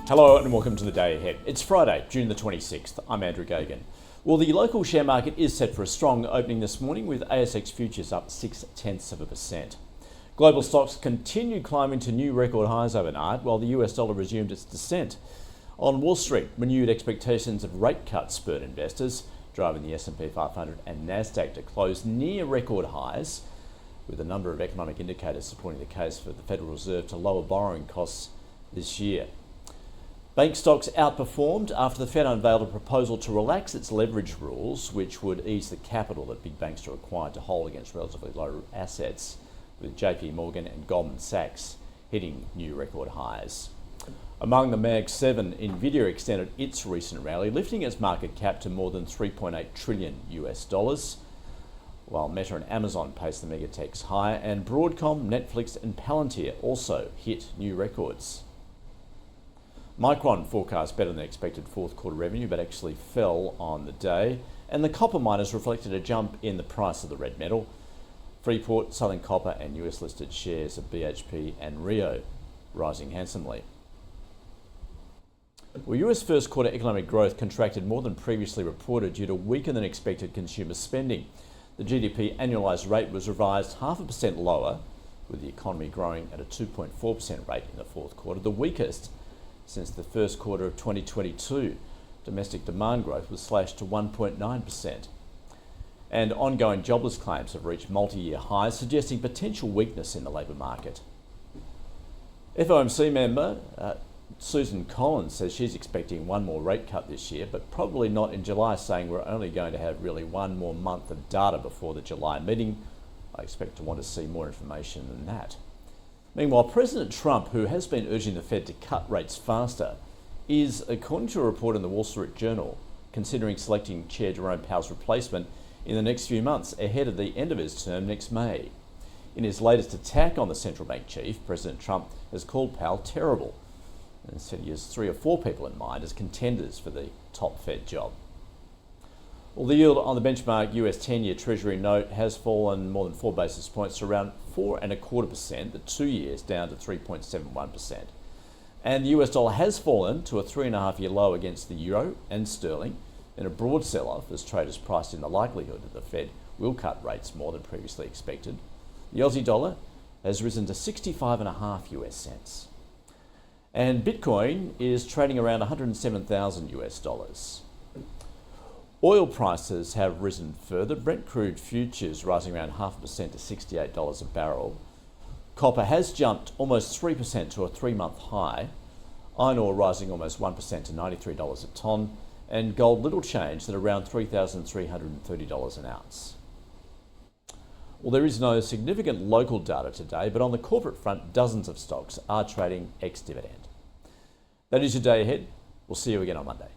Hello and welcome to the day ahead. It's Friday, June the 26th. I'm Andrew Gagan. Well, the local share market is set for a strong opening this morning with ASX futures up 0.6%. Global stocks continue climbing to new record highs overnight while the US dollar resumed its descent. On Wall Street, renewed expectations of rate cuts spurred investors, driving the S&P 500 and Nasdaq to close near record highs, with a number of economic indicators supporting the case for the Federal Reserve to lower borrowing costs this year. Bank stocks outperformed after the Fed unveiled a proposal to relax its leverage rules, which would ease the capital that big banks are required to hold against relatively low assets, with JP Morgan and Goldman Sachs hitting new record highs. Among the Mag 7, Nvidia extended its recent rally, lifting its market cap to more than $3.8 trillion US dollars, while Meta and Amazon paced the megatechs higher, and Broadcom, Netflix and Palantir also hit new records. Micron forecast better than expected fourth quarter revenue, but actually fell on the day, and the copper miners reflected a jump in the price of the red metal. Freeport, Southern Copper and US listed shares of BHP and Rio rising handsomely. Well, US first quarter economic growth contracted more than previously reported due to weaker than expected consumer spending. The GDP annualised rate was revised 0.5% lower, with the economy growing at a 2.4% rate in the fourth quarter, the weakest since the first quarter of 2022. Domestic demand growth was slashed to 1.9%. And ongoing jobless claims have reached multi-year highs, suggesting potential weakness in the labour market. FOMC member Susan Collins says she's expecting one more rate cut this year, but probably not in July, saying we're only going to have really one more month of data before the July meeting. I expect to want to see more information than that. Meanwhile, President Trump, who has been urging the Fed to cut rates faster, is, according to a report in the Wall Street Journal, considering selecting Chair Jerome Powell's replacement in the next few months ahead of the end of his term next May. In his latest attack on the central bank chief, President Trump has called Powell terrible and said he has 3 or 4 people in mind as contenders for the top Fed job. Well, the yield on the benchmark US 10-year Treasury note has fallen more than 4 basis points to around 4.25%, the 2 years down to 3.71%. And the US dollar has fallen to a 3.5-year low against the euro and sterling in a broad sell-off as traders priced in the likelihood that the Fed will cut rates more than previously expected. The Aussie dollar has risen to 65.5 US cents. And Bitcoin is trading around 107,000 US dollars. Oil prices have risen further. Brent crude futures rising around 0.5% to $68 a barrel. Copper has jumped almost 3% to a 3-month high. Iron ore rising almost 1% to $93 a tonne. And gold little changed at around $3,330 an ounce. Well, there is no significant local data today, but on the corporate front, dozens of stocks are trading ex-dividend. That is your day ahead. We'll see you again on Monday.